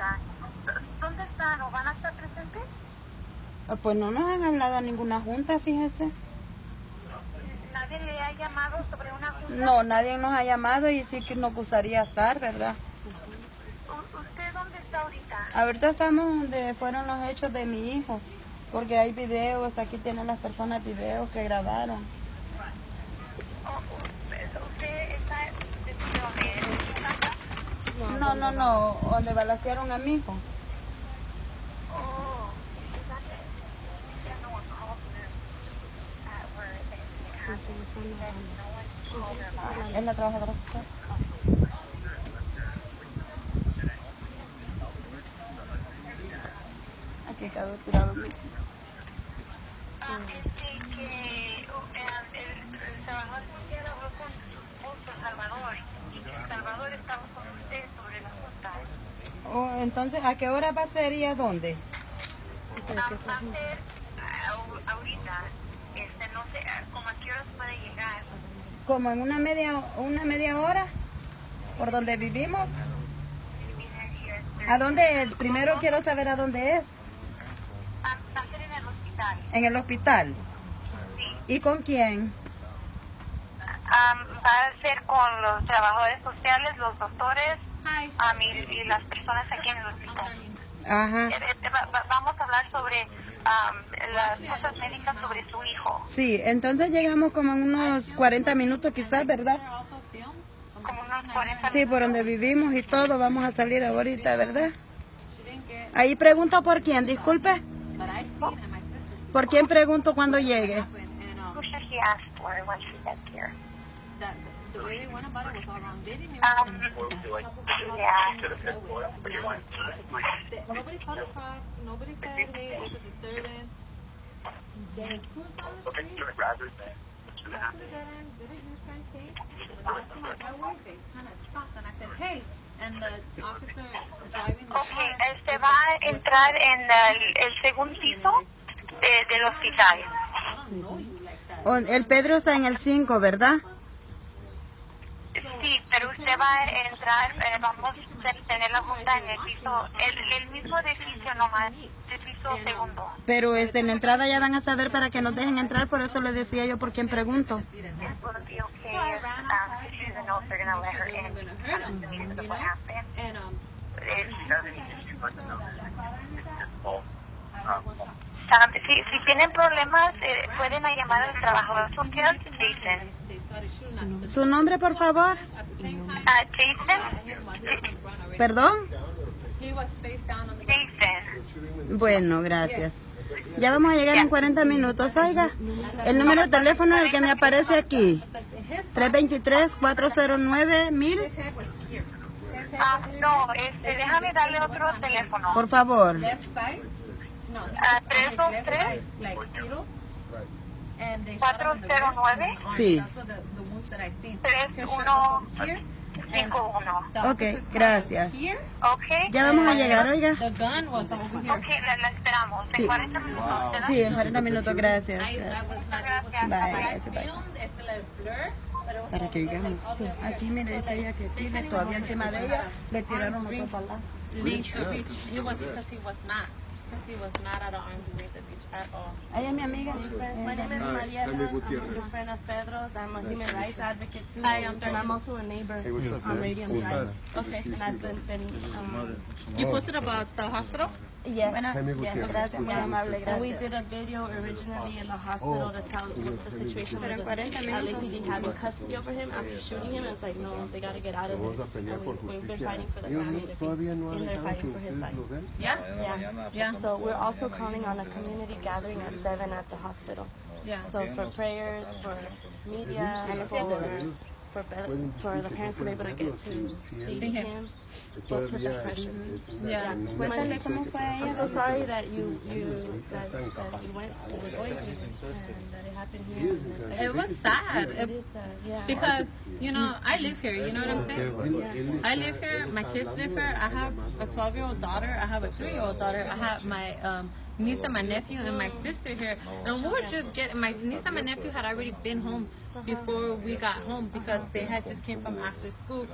ahorita. ¿Dónde están o van a estar presentes? Pues no nos han hablado a ninguna junta, fíjese. ¿Nadie le ha llamado sobre una junta? No, nadie nos ha llamado y sí que nos gustaría estar, ¿verdad? ¿Usted dónde está ahorita? Ahorita estamos donde fueron los hechos de mi hijo, porque hay videos, aquí tienen las personas videos que grabaron. ¿Usted está donde? ¿En su casa? No, donde balacearon a mi hijo. ¿Es la trabajadora social? Aquí cabe tirado. Que el trabajador social habló con su esposo Salvador y que Salvador estaba con usted sobre la junta. Oh, entonces, ¿a qué hora va a ser y a dónde? Va a ser ahorita, no sé, como a qué horas puede llegar. Como en una media hora, por donde vivimos. ¿A dónde es? Primero quiero saber a dónde es. Va a ser en el hospital. ¿En el hospital? Sí. ¿Y con quién? Va a ser con los trabajadores sociales, los doctores y las personas aquí en el hospital. Ajá. Vamos a hablar sobre las cosas médicas sobre su hijo. Sí, entonces llegamos como en unos 40 minutos quizás, ¿verdad? Como unos 40 minutos. Sí, por donde vivimos y todo, vamos a salir ahorita, ¿verdad? Ahí pregunto por quién, disculpe. ¿Por quién pregunto cuando llegue? Who should he ask for when she gets here? The way they went about it was all wrong. They didn't even nobody called the cops. Nobody said, hey, there's a disturbance. They cruised down the street. Didn't you try and take? They kind of stopped and I said, hey. And the officer driving the car. Va a entrar en el segundo piso del hospital. El Pedro está en el 5, ¿verdad? Sí, pero usted va a entrar, vamos a tener la junta en el piso, el mismo edificio nomás, el piso segundo. Pero en la entrada ya van a saber para que nos dejen entrar, por eso le decía yo por quién pregunto. Si tienen problemas, pueden llamar al trabajador social, Jason. ¿Su nombre, por favor? Jason. ¿Perdón? Jason. Bueno, gracias. Ya vamos a llegar en 40 minutos, oiga. El número de teléfono es el que me aparece aquí. 323-409-1000. No, déjame darle otro teléfono. Por favor. 323 409 Sí. 3151. Ok, gracias. Okay. Ya vamos a llegar, oiga. Ok, la esperamos. En 40 minutos. Sí, en 40 minutos, gracias. Gracias. Bye. Para que oigamos. Sí. Aquí me dice ella que aquí todavía encima de ella le tiraron otro balazo. He was not at arm's length of reach at all. Ella es mi amiga. My name is Maria. I'm a friend of Pedro's. I'm a human rights advocate too. Hi, and I'm also a neighbor on Radium Drive. Okay. And I've been You posted about the hospital? yes. Yes. Gracias, muy amable, And we gracias. did a video originally in the hospital to tell what the situation was with LAPD having custody over him after shooting him. It's like, no, they got to get out of there. And we've been fighting for the family to be in there fighting for his life. Yeah? Yeah. So we're also calling on a community gathering at 7 at the hospital. Yeah. So for prayers, for media, for the parents to be able to get to see him, put the pressure. Yeah. Cuéntale cómo fue I'm ella. so sorry that you went through this and that it happened here. It was sad. It is sad, yeah. Because, you know, I live here, you know what I'm saying? I live here, my kids live here. I have a 12-year-old daughter, I have a 3-year-old daughter, I have my niece and my nephew and my sister here. And we were just getting, my niece and my nephew had already been home before we got home because they had just came from after school.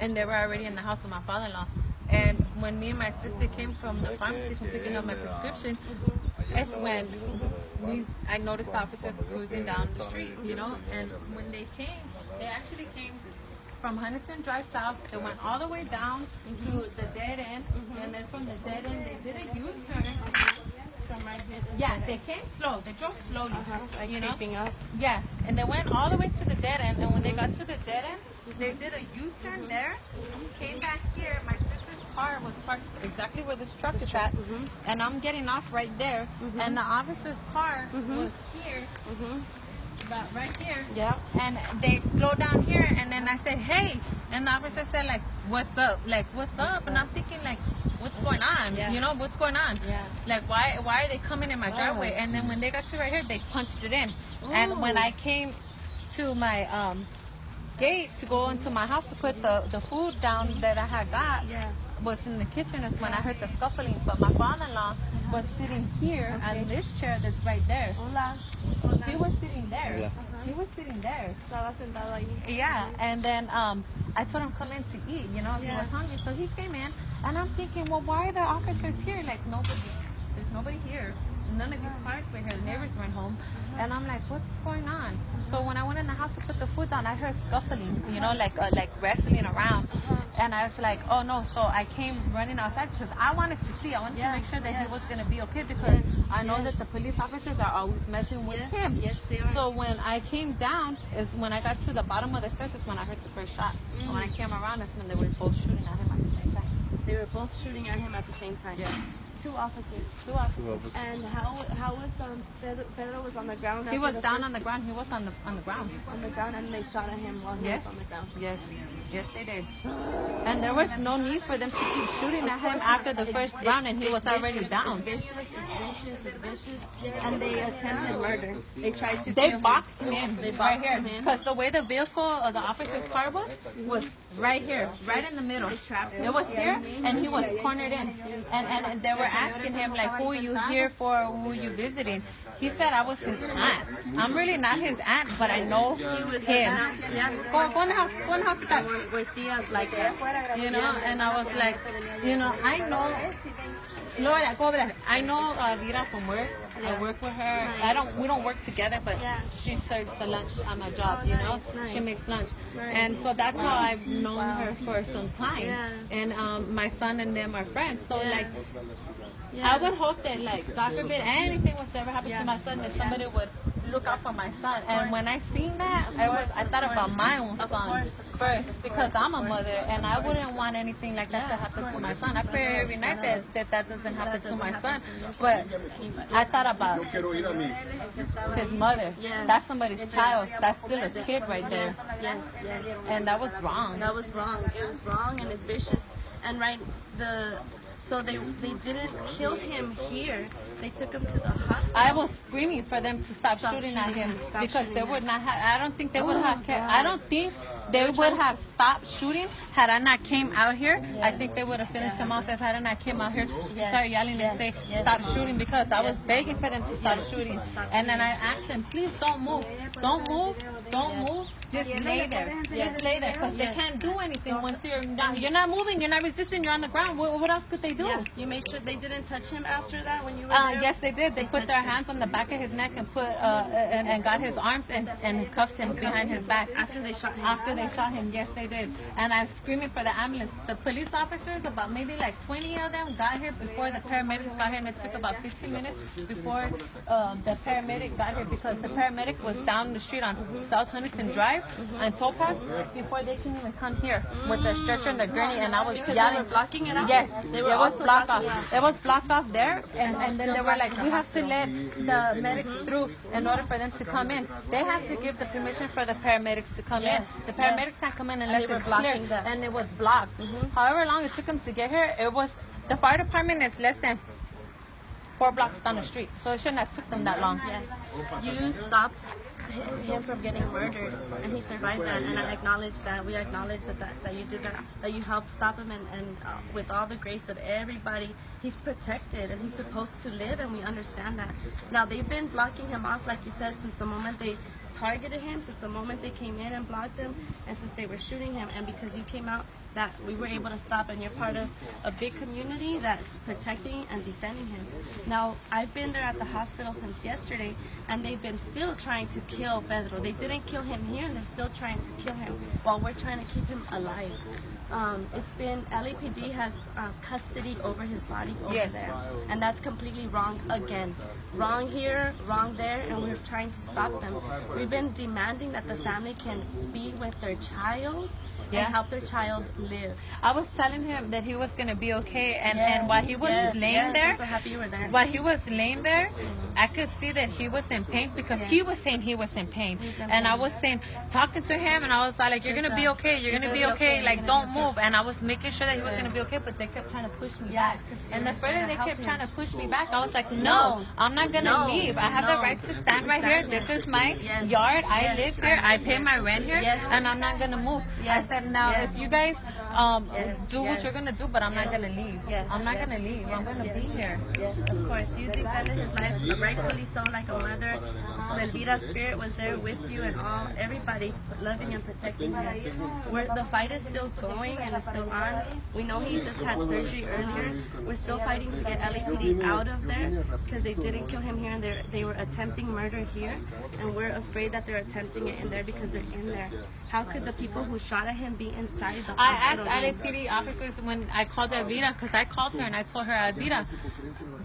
And they were already in the house with my father-in-law. And when me and my sister came from the pharmacy from picking up my prescription, it's when I noticed the officers cruising down the street, you know. And when they came, they actually came from Huntington Drive South. They went all the way down to the dead end, and then from the dead end, they did a U-turn. Yeah, they came slow. They drove slowly, like you know. creeping up. Yeah, and they went all the way to the dead end. And when they got to the dead end, they did a U-turn there, came back here. My sister's car was parked exactly where this truck is at, and I'm getting off right there. And the officer's car was here. About right here. Yeah. And they slowed down here, and then I said, hey. And the officer said, like, what's up? Like, what's up? And I'm thinking, like, what's going on? Yeah. You know, what's going on? Yeah. Like, why are they coming in my driveway? And then when they got to right here, they punched it in. And when I came to my gate to go into my house to put the food down that I had got, was in the kitchen. That's when I heard the scuffling. But my father-in-law was sitting here on this chair that's right there. He was sitting there. He was sitting there. Estaba sentado ahí. Yeah, and then I told him come in to eat, you know, he was hungry. So he came in, and I'm thinking, well, why are the officers here? Like, there's nobody here. None of these cars were here. The neighbors weren't home. And I'm like, what's going on? So when I went in the house to put the food down, I heard scuffling, you know, like wrestling around. And I was like, oh no. So I came running outside because I wanted to see. I wanted to make sure that he was going to be okay, because I know that the police officers are always messing with him. Yes, they are. So when I came down, is when I got to the bottom of the stairs, is when I heard the first shot. And when I came around, that's when they were both shooting at him at the same time. They were both shooting at him at the same time. Yeah. Two officers. And how was Pedro was on the ground? He was down on the ground. He was on the ground. On the ground, and they shot at him while he was on the ground. Yes, yes, they did. And there was no need for them to keep shooting at him after the first round, and he was already down. It's vicious. And they attempted murder. They tried to. They boxed him in. They right boxed here, him in. because the way the vehicle of the officer's car was right here, right in the middle. It was here, and he was cornered in. And they were asking him, like, who are you here for? Who are you visiting? He said I was his aunt. I'm really not his aunt, but I know him. Go in the house. Go in the house. With tias like that. You know, and I was like, you know, I know. Laura, go over there. I know Rita from work. I work with her. We don't work together, but she serves the lunch on my job, you know. She makes lunch. And so that's how I've known her for some time. And my son and them are friends. So like, I would hope that, like, God forbid anything was to ever happen to my son, that somebody would look out for my son. And when I seen that, I thought about my own son first, because I'm a mother, and I wouldn't want anything like that to happen to my son. I pray every night that doesn't happen to my son. But I thought about his mother. That's somebody's child. That's still a kid right there. Yes. And that was wrong. That was wrong. It was wrong, and it's vicious. And so they didn't kill him here. They took him to the hospital. I was screaming for them to stop shooting at him, because they would not have. I don't think they would have kept. I don't think they would have stopped shooting had I not came out here. I think they would have finished him off if I had not came out here to start yelling and say stop shooting, because I was begging for them to stop shooting. And then I asked them, please don't move, don't move. Just lay there. Just lay there, because they can't do anything once you're down. You're not moving. You're not resisting. You're on the ground. What else could they do? You made sure they didn't touch him after that when you were there? Yes, they did. They put their hands on the back of his neck and put and got his arms and cuffed him behind his back. After they shot him? After they shot him, yes, they did. And I was screaming for the ambulance. The police officers, about maybe like 20 of them, got here before the paramedics got here, and it took about 15 minutes before the paramedic got here, because the paramedic was down the street on South Huntington Drive and Topaz before they can even come here with the stretcher and the gurney. And I was because yelling. They were blocking it off? Yes, they were it was blocked off. off. It was blocked off there, and then they were like, we have to let the medics through in order for them to come in. They have to give the permission for the paramedics to come in. The paramedics can't come in unless it's clear, and it was blocked. However long it took them to get here, the fire department is less than 4 blocks down the street, so it shouldn't have took them that long. Yes, you stopped him from getting murdered, and he survived that, and I acknowledge that. We acknowledge that you did that you helped stop him, and with all the grace of everybody, he's protected and he's supposed to live, and we understand that. Now they've been blocking him off, like you said, since the moment they targeted him since the moment they came in and blocked him, and since they were shooting him, and because you came out, that we were able to stop, and you're part of a big community that's protecting and defending him. Now, I've been there at the hospital since yesterday, and they've been still trying to kill Pedro. They didn't kill him here, and they're still trying to kill him while we're trying to keep him alive. It's been, LAPD has custody over his body over there, and that's completely wrong again. Wrong here, wrong there, and we're trying to stop them. We've been demanding that the family can be with their child and help their child live. I was telling him that he was going to be okay, and while he was laying there, I'm so happy you were there. While he was laying there, I could see that he was in pain because he was saying he was in pain. And I was saying, talking to him, and I was like, you're going to be okay, you're going to be okay, like, don't move. And I was making sure that he was going to be okay, but they kept trying to push me back. And the further they kept trying to push me back, I was like, no, I'm not going to leave. I have the right to stand right here. This is my yard. I live here. I pay my rent here, and I'm not going to move. I said, now, if you guys do what you're going to do, but I'm not going to leave. I'm not going to leave. I'm going to be here. Yes, of course. You defended his life, rightfully so, like a mother. Elvira's spirit was there with you, and everybody's loving and protecting him. The fight is still going, and it's still on. We know he just had surgery earlier. We're still fighting to get LAPD out of there because they didn't kill him here, and they were attempting murder here, and we're afraid that they're attempting it in there because they're in there. How could the people who shot at him be inside the hospital? I asked LAPD officers when I called Elvira, because I called her and I told her, Elvira,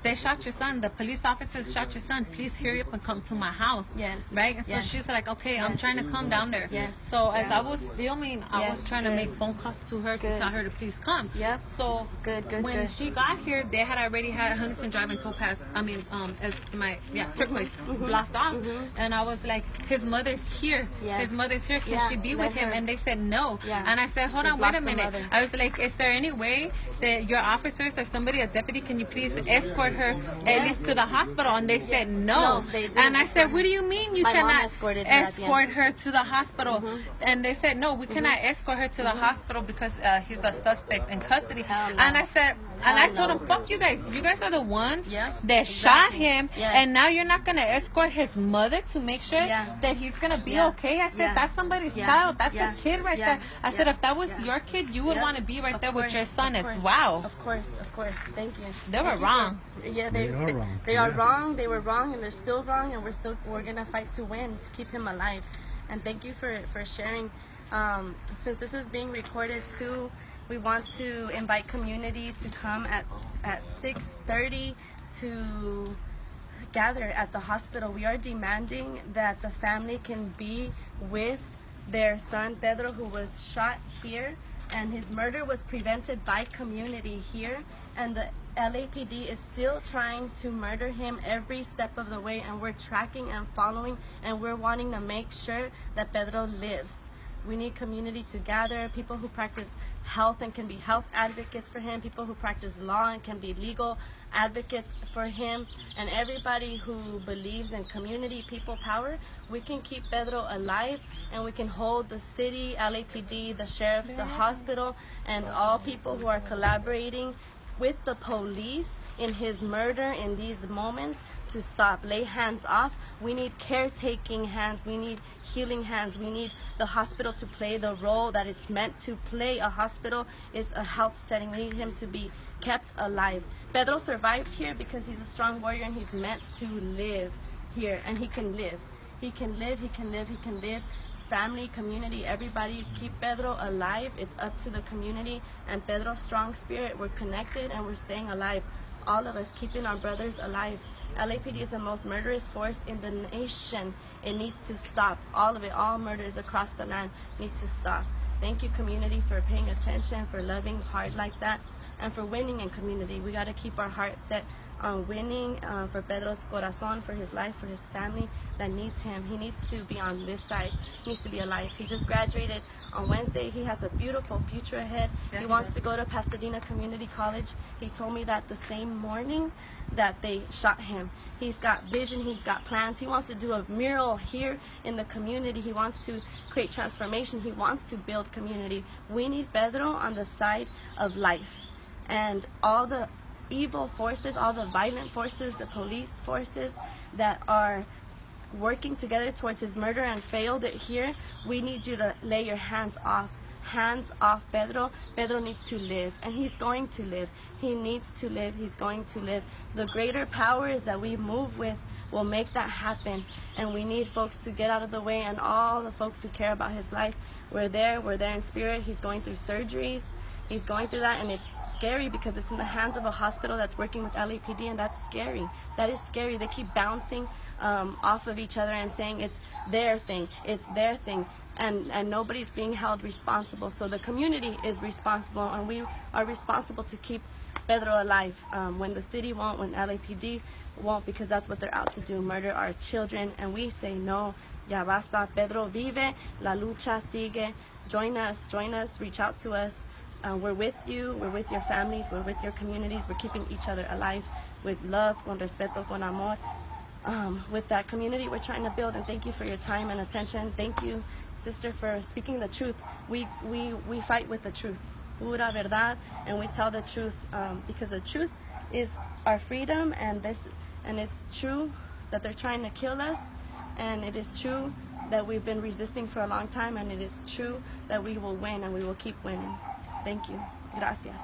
they shot your son. The police officers shot your son. Please hurry up and come to my house. Right? And so she's like, okay, I'm trying to come down there. So as I was filming, I was trying to make phone calls to her to tell her to please come. So when she got here, they had already had Huntington Drive and Topaz, as my turquoise blocked off. And I was like, his mother's here. His mother's here. Can she be with him? And they said no. And I said, hold on, wait a minute. I was like, is there any way that your officers or somebody, a deputy, can you please escort her at least to the hospital? And they said no. And I said, what do you mean you cannot escort her to the hospital? And they said, no, we cannot escort her to the hospital because he's a suspect in custody. And I said, and I told him, fuck you guys. You guys are the ones that shot him, and now you're not going to escort his mother to make sure that he's going to be okay. I said, that's somebody's child. That's a kid right there. I said, if that was your kid, you would want to be right there with your son as wow. Of course. Thank you. They were wrong. They are wrong. They were wrong, and they're still wrong, and we're going to fight to win, to keep him alive. And thank you for sharing. Since this is being recorded too, we want to invite community to come at 6:30 to gather at the hospital. We are demanding that the family can be with their son Pedro, who was shot here, and his murder was prevented by community here, and the LAPD is still trying to murder him every step of the way, and we're tracking and following, and we're wanting to make sure that Pedro lives. We need community to gather, people who practice health and can be health advocates for him, people who practice law and can be legal advocates for him, and everybody who believes in community, people power. We can keep Pedro alive, and we can hold the city, LAPD, the sheriffs, the hospital, and all people who are collaborating with the police in his murder in these moments to stop. Lay hands off. We need caretaking hands. We need healing hands. We need the hospital to play the role that it's meant to play. A hospital is a health setting. We need him to be kept alive. Pedro survived here because he's a strong warrior, and he's meant to live here, and he can live. He can live, he can live, he can live. Family, community, everybody, keep Pedro alive. It's up to the community and Pedro's strong spirit. We're connected and we're staying alive. All of us keeping our brothers alive. LAPD is the most murderous force in the nation. It needs to stop. All of it, all murders across the land need to stop. Thank you, community, for paying attention, for loving hard like that, and for winning in community. We got to keep our heart set on winning for Pedro's corazon, for his life, for his family that needs him. He needs to be on this side. He needs to be alive. He just graduated on Wednesday. He has a beautiful future ahead. He wants to go to Pasadena Community College. He told me that the same morning that they shot him. He's got vision, he's got plans. He wants to do a mural here in the community. He wants to create transformation. He wants to build community. We need Pedro on the side of life. And all the evil forces, all the violent forces, the police forces that are working together towards his murder and failed it here, we need you to lay your hands off. Hands off Pedro. Pedro needs to live, and he's going to live. He needs to live. He's going to live. The greater powers that we move with will make that happen, and we need folks to get out of the way, and all the folks who care about his life. We're there in spirit. He's going through surgeries. He's going through that, and it's scary because it's in the hands of a hospital that's working with LAPD, and that's scary. That is scary. They keep bouncing off of each other and saying it's their thing, it's their thing, and nobody's being held responsible. So the community is responsible, and we are responsible to keep Pedro alive when the city won't, when LAPD won't, because that's what they're out to do, murder our children. And we say no, ya basta. Pedro vive, la lucha sigue. Join us, reach out to us. We're with you, we're with your families, we're with your communities. We're keeping each other alive with love, con respeto, con amor. With that community we're trying to build, and thank you for your time and attention. Thank you, sister, for speaking the truth. We fight with the truth, pura verdad, and we tell the truth because the truth is our freedom, and it's true that they're trying to kill us, and it is true that we've been resisting for a long time, and it is true that we will win, and we will keep winning. Thank you. Gracias.